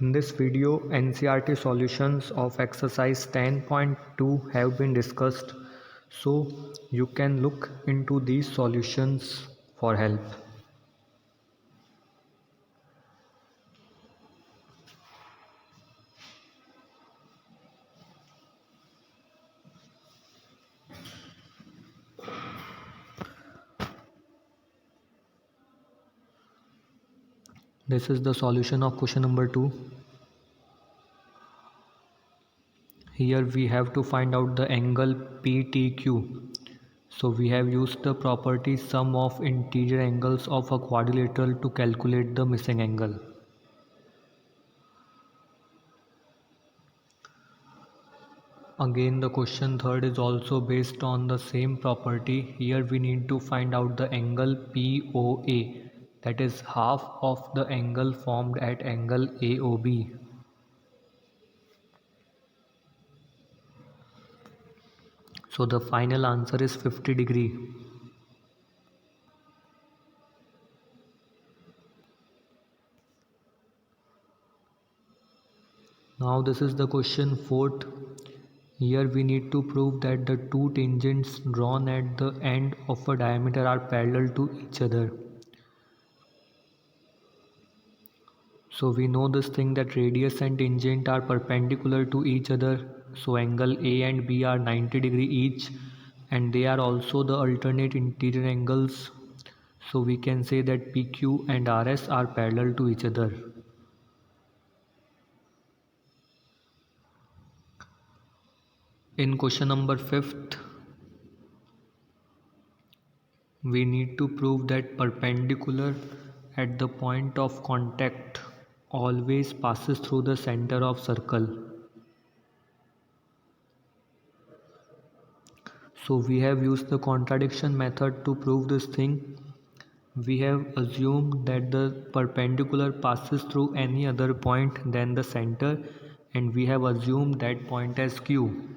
In this video, NCERT solutions of exercise 10.2 have been discussed, so you can look into these solutions for help. This is the solution of question number 2. Here we have to find out the angle PTQ. So we have used the property sum of interior angles of a quadrilateral to calculate the missing angle. Again, the question third is also based on the same property. Here we need to find out the angle POA, that is half of the angle formed at angle AOB. So the final answer is 50 degree. Now this is the question fourth. Here we need to prove that the two tangents drawn at the end of a diameter are parallel to each other. So we know this thing that radius and tangent are perpendicular to each other. So angle A and B are 90 degree each, and they are also the alternate interior angles. So we can say that PQ and RS are parallel to each other. In question number 5th, we need to prove that perpendicular at the point of contact always passes through the center of circle. So we have used the contradiction method to prove this thing. We have assumed that the perpendicular passes through any other point than the center, and we have assumed that point as Q.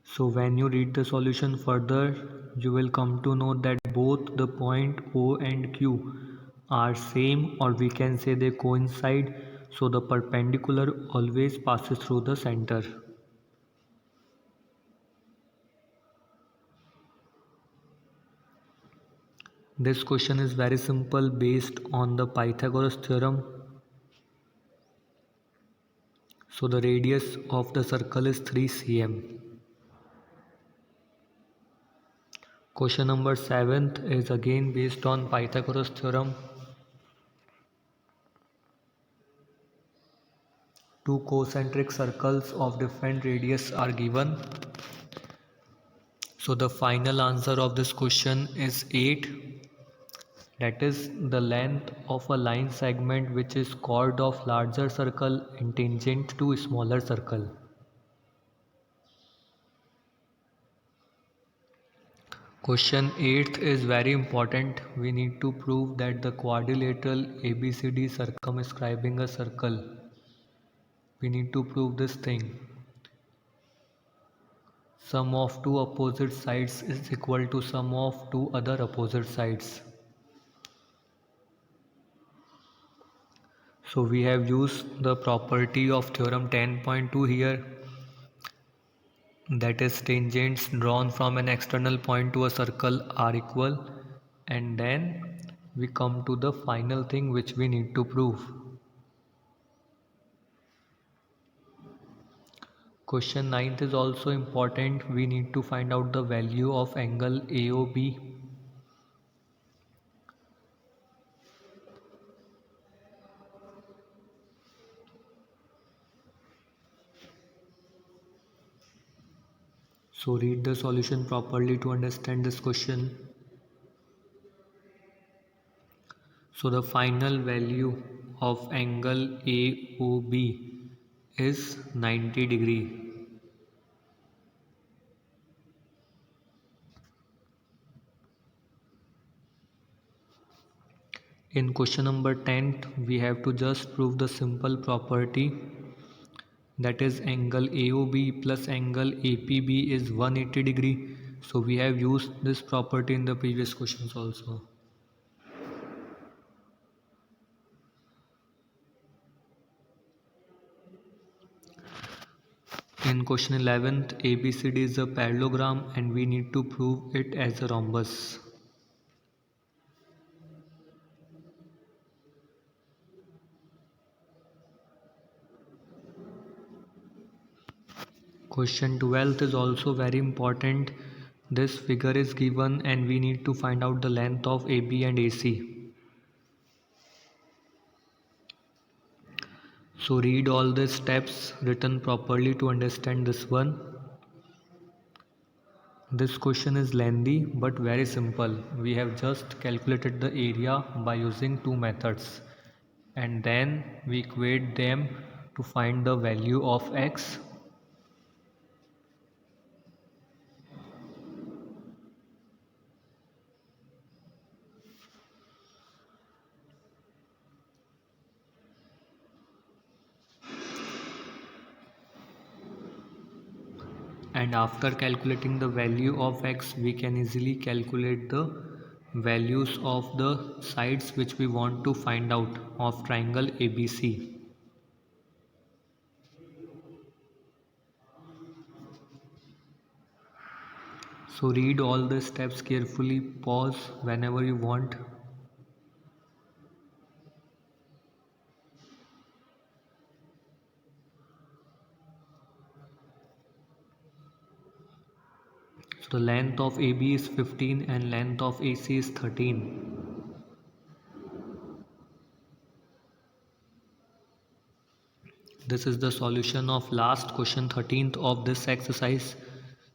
So when you read the solution further, you will come to know that both the point O and Q are same, or we can say they coincide. So the perpendicular always passes through the center. This question is very simple based on the Pythagoras theorem. So the radius of the circle is 3 cm. Question number 7th is again based on Pythagoras theorem. Two concentric circles of different radius are given. So the final answer of this question is 8. That is the length of a line segment which is chord of larger circle and tangent to smaller circle. Question 8th is very important. We need to prove that the quadrilateral ABCD circumscribing a circle. We need to prove this thing. Sum of two opposite sides is equal to sum of two other opposite sides. So we have used the property of theorem 10.2 here, that is tangents drawn from an external point to a circle are equal, and then we come to the final thing which we need to prove. Question 9th is also important. We need to find out the value of angle AOB. So read the solution properly to understand this question. So the final value of angle AOB is 90 degree. In question number 10, we have to just prove the simple property, that is angle AOB plus angle APB is 180 degree. So we have used this property in the previous questions also. In question 11th, ABCD is a parallelogram and we need to prove it as a rhombus. Question 12th is also very important. This figure is given and we need to find out the length of AB and AC. So read all the steps written properly to understand this one. This question is lengthy but very simple. We have just calculated the area by using two methods and then we equate them to find the value of x. And after calculating the value of x, we can easily calculate the values of the sides which we want to find out of triangle ABC. So read all the steps carefully, pause whenever you want. So the length of AB is 15 and length of AC is 13. This is the solution of last question 13th of this exercise.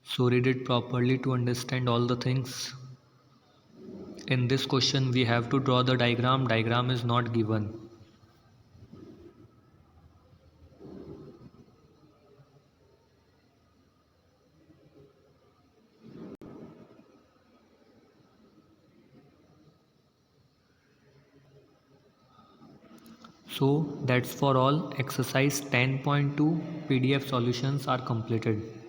So read it properly to understand all the things. In this question we have to draw the diagram. Diagram is not given. So that's for all. Exercise 10.2 PDF solutions are completed.